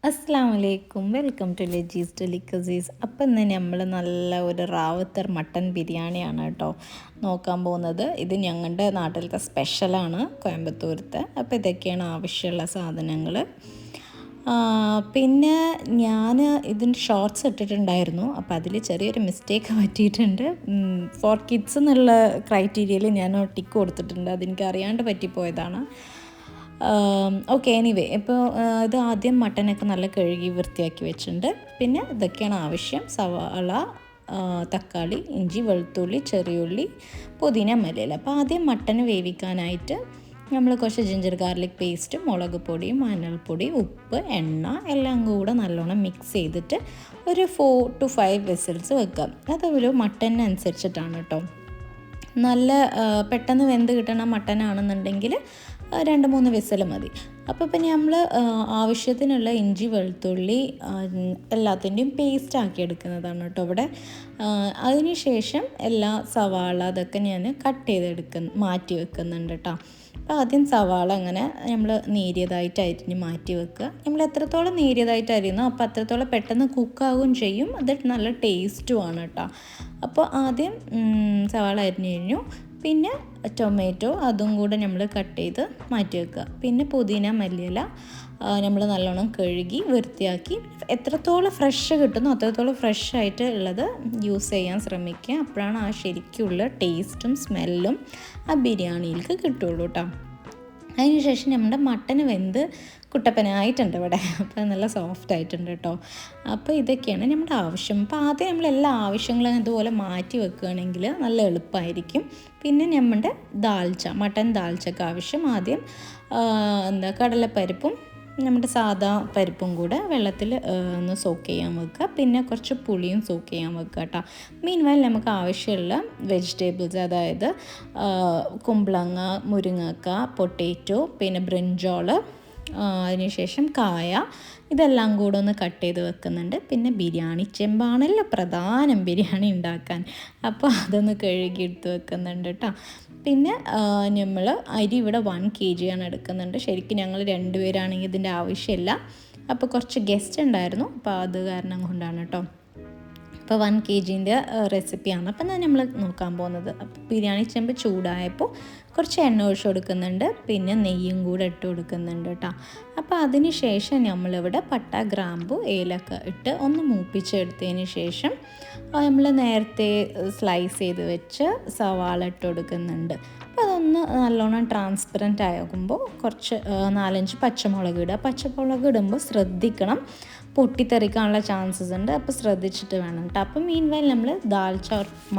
അസ്സാം വലൈക്കും, welcome to ലജീസ് delicacies. അപ്പം ഇന്ന് നമ്മൾ നല്ല ഒരു റാവത്തർ മട്ടൻ ബിരിയാണിയാണ് കേട്ടോ നോക്കാൻ പോകുന്നത്. ഇത് ഞങ്ങളുടെ നാട്ടിലത്തെ സ്പെഷ്യലാണ്, കോയമ്പത്തൂരത്തെ. അപ്പോൾ ഇതൊക്കെയാണ് ആവശ്യമുള്ള സാധനങ്ങൾ. പിന്നെ ഞാൻ ഇതിൻ്റെ ഷോർട്സ് ഇട്ടിട്ടുണ്ടായിരുന്നു, അപ്പോൾ അതിൽ ചെറിയൊരു മിസ്റ്റേക്ക് പറ്റിയിട്ടുണ്ട്. ഫോർ കിഡ്സ് എന്നുള്ള ക്രൈറ്റീരിയയിൽ ഞാൻ ടിക്ക് കൊടുത്തിട്ടുണ്ട്, അതെനിക്ക് അറിയാണ്ട് പറ്റിപ്പോയതാണ്. ഓക്കെ, എനിവേ ഇപ്പോൾ ഇത് ആദ്യം മട്ടനൊക്കെ നല്ല കഴുകി വൃത്തിയാക്കി വെച്ചിട്ടുണ്ട്. പിന്നെ ഇതൊക്കെയാണ് ആവശ്യം: സവാള, തക്കാളി, ഇഞ്ചി, വെളുത്തുള്ളി, ചെറിയുള്ളി, പുതിന, മല്ലിയില. അപ്പോൾ ആദ്യം മട്ടൻ വേവിക്കാനായിട്ട് നമ്മൾ കുറച്ച് ജിഞ്ചർ ഗാർലിക് പേസ്റ്റ്, മുളക് പൊടി, മഞ്ഞൾപ്പൊടി, ഉപ്പ്, എണ്ണ എല്ലാം കൂടെ നല്ലോണം മിക്സ് ചെയ്തിട്ട് ഒരു 4 to 5 വിസിൽസ് വെക്കാം. അതൊരു മട്ടനനുസരിച്ചിട്ടാണ് കേട്ടോ. നല്ല പെട്ടെന്ന് വെന്ത് കിട്ടണ മട്ടനാണെന്നുണ്ടെങ്കിൽ 2-3 വിസിൽ മതി. അപ്പോൾ പിന്നെ നമ്മൾ ആവശ്യത്തിനുള്ള ഇഞ്ചി, വെളുത്തുള്ളി എല്ലാത്തിൻ്റെയും പേസ്റ്റ് ആക്കി എടുക്കുന്നതാണ് കേട്ടോ ഇവിടെ. അതിന് ശേഷം എല്ലാ സവാള അതൊക്കെ ഞാൻ കട്ട് മാറ്റി വെക്കുന്നുണ്ട് കേട്ടോ. അപ്പോൾ ആദ്യം സവാള അങ്ങനെ നമ്മൾ നേരിയതായിട്ട് അരിഞ്ഞ് മാറ്റി വെക്കുക. നമ്മൾ എത്രത്തോളം നേരിയതായിട്ട് അരിയുന്നോ അപ്പോൾ അത്രത്തോളം പെട്ടെന്ന് കുക്കാവുകയും ചെയ്യും, അത് നല്ല ടേസ്റ്റുമാണ് കേട്ടോ. അപ്പോൾ ആദ്യം സവാള അരിഞ്ഞ് കഴിഞ്ഞു. പിന്നെ ടൊമാറ്റോ അതും കൂടെ നമ്മൾ കട്ട് ചെയ്ത് മാറ്റി വെക്കുക. പിന്നെ പുതിന, മല്ലിയില നമ്മൾ നല്ലോണം കഴുകി വൃത്തിയാക്കി എത്രത്തോളം ഫ്രഷ് കിട്ടുന്നു അത്രത്തോളം ഫ്രഷ് ആയിട്ട് ഉള്ളത് യൂസ് ചെയ്യാൻ ശ്രമിക്കുക. അപ്പോഴാണ് ആ ശരിക്കുള്ള ടേസ്റ്റും സ്മെല്ലും ആ ബിരിയാണിയിലേക്ക് കിട്ടുള്ളൂ കേട്ടോ. അതിനുശേഷം നമ്മുടെ മട്ടന് വെന്ത് കുട്ടപ്പനായിട്ടുണ്ട് ഇവിടെ, അപ്പോൾ നല്ല സോഫ്റ്റ് ആയിട്ടുണ്ട് കേട്ടോ. അപ്പോൾ ഇതൊക്കെയാണ് നമ്മുടെ ആവശ്യം. അപ്പോൾ ആദ്യം നമ്മളെല്ലാ ആവശ്യങ്ങളും ഇതുപോലെ മാറ്റി വെക്കുകയാണെങ്കിൽ നല്ല എളുപ്പമായിരിക്കും. പിന്നെ നമ്മുടെ മട്ടൻ ദാൽച്ചക്ക് ആവശ്യം ആദ്യം കടലപ്പരിപ്പും നമ്മുടെ സാദാ പരിപ്പും കൂടെ വെള്ളത്തിൽ ഒന്ന് സോക്ക് ചെയ്യാൻ വെക്കുക. പിന്നെ കുറച്ച് പുളിയും സോക്ക് ചെയ്യാൻ വെക്കുക കേട്ടോ. മീൻവൈൽ നമുക്ക് ആവശ്യമുള്ള വെജിറ്റബിൾസ്, അതായത് കുമ്പളങ്ങ, മുരിങ്ങക്ക, പൊട്ടാറ്റോ, പിന്നെ ബ്രിഞ്ചോൾ, അതിനുശേഷം കായ, ഇതെല്ലാം കൂടെ ഒന്ന് കട്ട് ചെയ്ത് വെക്കുന്നുണ്ട്. പിന്നെ ബിരിയാണി ചെമ്പാണല്ലോ പ്രധാനം ബിരിയാണി ഉണ്ടാക്കാൻ, അപ്പോൾ അതൊന്ന് കഴുകി എടുത്ത് വെക്കുന്നുണ്ട് കേട്ടോ. പിന്നെ നമ്മൾ അരി ഇവിടെ 1 kg ആണ് എടുക്കുന്നുണ്ട്. ശരിക്കും ഞങ്ങൾ 2 പേരാണെങ്കിൽ ഇതിൻ്റെ ആവശ്യമില്ല, അപ്പോൾ കുറച്ച് ഗസ്റ്റ് ഉണ്ടായിരുന്നു, അപ്പോൾ അത് കാരണം കൊണ്ടാണ് കേട്ടോ. അപ്പോൾ 1 kgൻ്റെ റെസിപ്പിയാണ് അപ്പം നമ്മൾ നോക്കാൻ പോകുന്നത്. അപ്പോൾ ബിരിയാണി ചെമ്പ് ചൂടായപ്പോൾ കുറച്ച് എണ്ണ ഒഴിച്ച് കൊടുക്കുന്നുണ്ട്, പിന്നെ നെയ്യും കൂടെ ഇട്ട് കൊടുക്കുന്നുണ്ട് കേട്ടോ. അപ്പോൾ അതിന് ശേഷം നമ്മളിവിടെ പട്ട, ഗ്രാമ്പു, ഏലക്ക ഇട്ട് ഒന്ന് മൂപ്പിച്ചെടുത്തതിന് ശേഷം നമ്മൾ നേരത്തെ സ്ലൈസ് ചെയ്ത് വെച്ച് സവാള ഇട്ട് കൊടുക്കുന്നുണ്ട്. അപ്പോൾ അതൊന്ന് നല്ലോണം ട്രാൻസ്പെറൻ്റ് ആകുമ്പോൾ കുറച്ച് 4-5 പച്ചമുളക് ഇടുക. പച്ചമുളക് ഇടുമ്പോൾ ശ്രദ്ധിക്കണം, പൊട്ടിത്തെറിക്കാനുള്ള ചാൻസസ് ഉണ്ട്, അപ്പോൾ ശ്രദ്ധിച്ചിട്ട് വേണം കേട്ടോ. അപ്പം മീൻവൈൽ നമ്മൾ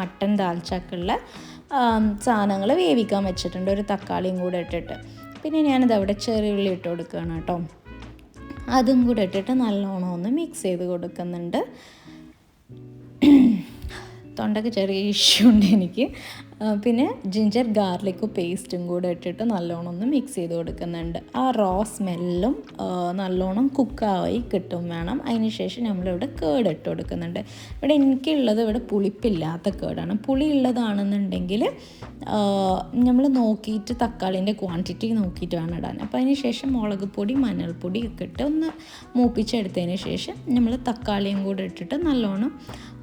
മട്ടൻ ദാൽച്ചക്കുള്ള സാധനങ്ങൾ വേവിക്കാൻ വെച്ചിട്ടുണ്ട്, ഒരു തക്കാളിയും കൂടെ ഇട്ടിട്ട്. പിന്നെ ഞാനിത് അവിടെ ചെറിയുള്ളി ഇട്ട് കൊടുക്കുകയാണ് കേട്ടോ. അതും കൂടെ ഇട്ടിട്ട് നല്ലോണം ഒന്ന് മിക്സ് ചെയ്ത് കൊടുക്കുന്നുണ്ട്. തൊണ്ടയ്ക്ക് ചെറിയ ഇഷ്യൂ ഉണ്ട് എനിക്ക്. പിന്നെ ജിഞ്ചർ ഗാർലിക് പേസ്റ്റും കൂടെ ഇട്ടിട്ട് നല്ലോണം ഒന്ന് മിക്സ് ചെയ്ത് കൊടുക്കുന്നുണ്ട്. ആ റോ സ്മെല്ലും നല്ലോണം കുക്കായി കിട്ടും വേണം. അതിന് ശേഷം നമ്മളിവിടെ കേട് ഇട്ട് കൊടുക്കുന്നുണ്ട്. ഇവിടെ എനിക്കുള്ളത് ഇവിടെ പുളിപ്പില്ലാത്ത കേടാണ്. പുളി ഉള്ളതാണെന്നുണ്ടെങ്കിൽ നമ്മൾ നോക്കിയിട്ട് തക്കാളീൻ്റെ ക്വാണ്ടിറ്റി നോക്കിയിട്ട് വേണം ഇടാൻ. അപ്പോൾ അതിന് ശേഷം മുളക് പൊടി, മഞ്ഞൾപ്പൊടി ഒക്കെ ഇട്ട് ഒന്ന് മൂപ്പിച്ചെടുത്തതിന് ശേഷം നമ്മൾ തക്കാളിയും കൂടെ ഇട്ടിട്ട് നല്ലോണം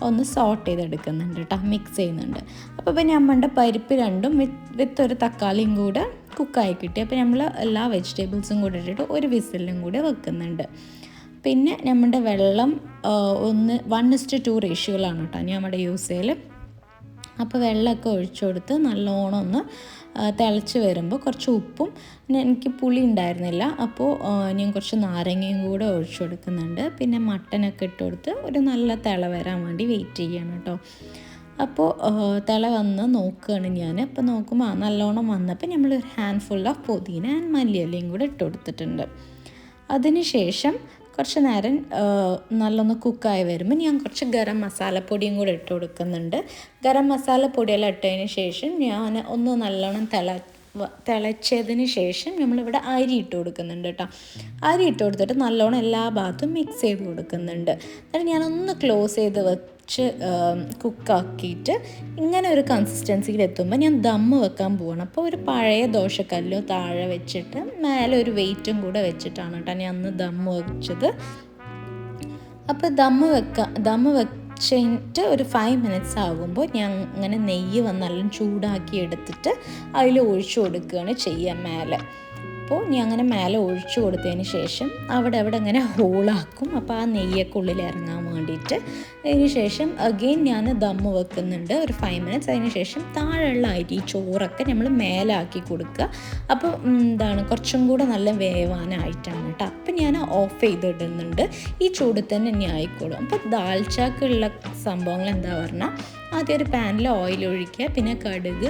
ഒന്ന് സോട്ട് ചെയ്തെടുക്കുന്നുണ്ട് കേട്ടോ, മിക്സ് ചെയ്യുന്നുണ്ട്. അപ്പോൾ പിന്നെ നമ്മളുടെ പരിപ്പ് രണ്ടും വിത്ത് ഒരു തക്കാളിയും കൂടെ കുക്കായി കിട്ടി. അപ്പോൾ നമ്മൾ എല്ലാ വെജിറ്റബിൾസും കൂടെ ഇട്ടിട്ട് ഒരു വിസിലും കൂടെ വെക്കുന്നുണ്ട്. പിന്നെ നമ്മുടെ വെള്ളം 1:2 റേഷ്യോയിലാണ് കേട്ടോ നമ്മുടെ യൂസ് ചെയ്യൽ. അപ്പോൾ വെള്ളമൊക്കെ ഒഴിച്ചു കൊടുത്ത് നല്ലോണം ഒന്ന് തിളച്ച് വരുമ്പോൾ കുറച്ച് ഉപ്പും, എനിക്ക് പുളി ഉണ്ടായിരുന്നില്ല അപ്പോൾ ഞാൻ കുറച്ച് നാരങ്ങയും കൂടെ ഒഴിച്ചു കൊടുക്കുന്നുണ്ട്. പിന്നെ മട്ടനൊക്കെ ഇട്ട് കൊടുത്ത് ഒരു നല്ല തിള വരാൻ വേണ്ടി വെയിറ്റ് ചെയ്യണം കേട്ടോ. അപ്പോൾ തിള വന്ന് നോക്കുകയാണ് ഞാൻ. അപ്പോൾ നോക്കുമ്പോൾ നല്ലോണം വന്നപ്പോൾ നമ്മൾ ഒരു ഹാൻഡ്ഫുൾ ഓഫ് പുതിന ആൻഡ് മല്ലിയിലയും കൂടെ ഇട്ട് കൊടുത്തിട്ടുണ്ട്. അതിന് ശേഷം കുറച്ച് നേരം നല്ലൊന്ന് കുക്കായി വരുമ്പോൾ ഞാൻ കുറച്ച് ഗരം മസാലപ്പൊടിയും കൂടെ ഇട്ട് കൊടുക്കുന്നുണ്ട്. ഗരം മസാലപ്പൊടിയെല്ലാം ഇട്ടതിന് ശേഷം ഞാൻ ഒന്ന് നല്ലോണം തിളച്ചതിന് ശേഷം നമ്മളിവിടെ അരി ഇട്ട് കൊടുക്കുന്നുണ്ട് കേട്ടോ. അരി ഇട്ട് കൊടുത്തിട്ട് നല്ലോണം എല്ലാ ഭാഗത്തും മിക്സ് ചെയ്ത് കൊടുക്കുന്നുണ്ട്. എന്നിട്ട് ഞാനൊന്ന് ക്ലോസ് ചെയ്ത് വെച്ച് കുക്കാക്കിയിട്ട് ഇങ്ങനെ ഒരു കൺസിസ്റ്റൻസിയിൽ എത്തുമ്പോൾ ഞാൻ ദമ്മ് വെക്കാൻ പോവാണ്. അപ്പോൾ ഒരു പഴയ ദോശക്കല്ലോ താഴെ വെച്ചിട്ട് മേലെ ഒരു വെയിറ്റും കൂടെ വെച്ചിട്ടാണ് കേട്ടോ ഞാൻ അന്ന് ദമ്മ് വെച്ചത്. അപ്പോൾ ദമ്മ് വെച്ചിട്ട് ഒരു 5 മിനിറ്റ്സ് ആകുമ്പോൾ ഞാൻ ഇങ്ങനെ നെയ്യ് നല്ല ചൂടാക്കി എടുത്തിട്ട് അതിൽ ഒഴിച്ചു കൊടുക്കുകയാണ് ചെയ്യുക മേലെ. അപ്പോൾ ഞാൻ അങ്ങനെ മേലെ ഒഴിച്ചു കൊടുത്തതിന് ശേഷം അവിടെ ഇങ്ങനെ ഹോളാക്കും. അപ്പോൾ ആ നെയ്യൊക്കെ ഉള്ളിൽ ഇറങ്ങാൻ വേണ്ടിയിട്ട്. അതിന് ശേഷം അഗെയിൻ ഞാൻ ദമ്മ് വെക്കുന്നുണ്ട് ഒരു 5 മിനിറ്റ്സ്. അതിന് ശേഷം താഴെയുള്ള അരി ചോറൊക്കെ നമ്മൾ മേലാക്കി കൊടുക്കുക. അപ്പോൾ കുറച്ചും കൂടെ നല്ല വേവാനായിട്ടാണ് കേട്ടോ. അപ്പം ഞാൻ ഓഫ് ചെയ്തിടുന്നുണ്ട്. ഈ ചൂട് തന്നെ ഇനി ആയിക്കോളും. അപ്പോൾ ദാൽച്ചാക്കുള്ള സംഭവങ്ങൾ എന്താ പറഞ്ഞാൽ, ആദ്യം ഒരു പാനിൽ ഓയിൽ ഒഴിക്കുക, പിന്നെ കടുക്,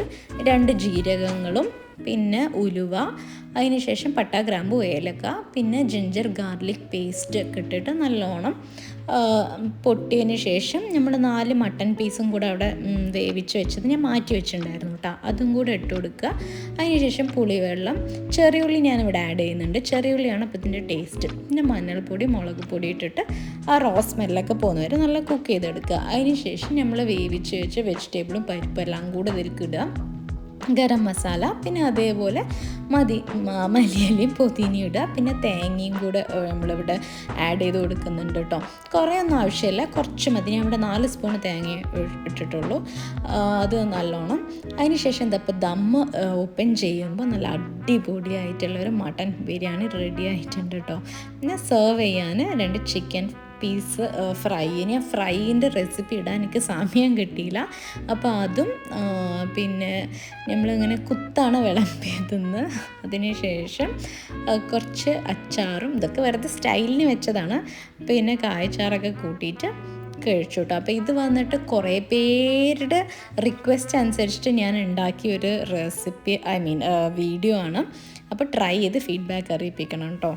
2 ജീരകങ്ങളും, പിന്നെ ഉലുവ, അതിന് ശേഷം പട്ട, ഗ്രാമ്പു, ഏലക്ക, പിന്നെ ജിഞ്ചർ ഗാർലിക് പേസ്റ്റ് ഒക്കെ ഇട്ടിട്ട് നല്ലോണം പൊട്ടിയതിന് ശേഷം നമ്മൾ 4 മട്ടൺ പീസും കൂടെ അവിടെ വേവിച്ച് വെച്ചത് ഞാൻ മാറ്റി വെച്ചിട്ടുണ്ടായിരുന്നു കേട്ടോ, അതും കൂടെ ഇട്ട് കൊടുക്കുക. അതിന് ശേഷം പുളിവെള്ളം, ചെറിയുള്ളി ഞാനിവിടെ ആഡ് ചെയ്യുന്നുണ്ട്. ചെറിയുള്ളിയാണ് അപ്പോൾ ഇതിൻ്റെ ടേസ്റ്റ്. പിന്നെ മഞ്ഞൾപ്പൊടി, മുളക് പൊടി ഇട്ടിട്ട് ആ റോ സ്മെല്ലൊക്കെ പോകുന്ന വരെ നല്ല കുക്ക് ചെയ്തെടുക്കുക. അതിന് ശേഷം നമ്മൾ വേവിച്ച് വെച്ച് വെജിറ്റബിളും പരിപ്പും എല്ലാം കൂടെ ഇതിലേക്ക് ഇടുക. ഗരം മസാല, പിന്നെ അതേപോലെ മല്ലിയിലയും പുതിനയും ഇടുക. പിന്നെ തേങ്ങയും കൂടെ നമ്മളിവിടെ ആഡ് ചെയ്ത് കൊടുക്കുന്നുണ്ട് കേട്ടോ. കുറേ ഒന്നും ആവശ്യമില്ല, കുറച്ച് മതി. ഞാൻ ഇവിടെ 4 സ്പൂൺ തേങ്ങ ഇട്ടിട്ടുള്ളൂ. അത് നല്ലോണം. അതിന് ശേഷം ഇപ്പോൾ ദമ്മ് ഓപ്പൺ ചെയ്യുമ്പോൾ നല്ല അടിപൊളിയായിട്ടുള്ളൊരു മട്ടൻ ബിരിയാണി റെഡി ആയിട്ടുണ്ട് കേട്ടോ. പിന്നെ സെർവ് ചെയ്യാൻ 2 ചിക്കൻ പീസ് ഫ്രൈൻ്റെ റെസിപ്പി ഇടാൻ എനിക്ക് സമയം കിട്ടിയില്ല. അപ്പോൾ അതും പിന്നെ നമ്മളിങ്ങനെ കുത്താണ് വിളമ്പിയതെന്ന്. അതിന് ശേഷം കുറച്ച് അച്ചാറും, ഇതൊക്കെ വെറുതെ സ്റ്റൈലിന് വെച്ചതാണ്. പിന്നെ കായച്ചാറൊക്കെ കൂട്ടിയിട്ട് കഴിച്ചു കേട്ടോ. അപ്പോൾ ഇത് വന്നിട്ട് കുറേ പേരുടെ റിക്വസ്റ്റ് അനുസരിച്ചിട്ട് ഞാൻ ഉണ്ടാക്കിയൊരു റെസിപ്പി വീഡിയോ ആണ്. അപ്പോൾ ട്രൈ ചെയ്ത് ഫീഡ്ബാക്ക് അറിയിപ്പിക്കണം കേട്ടോ.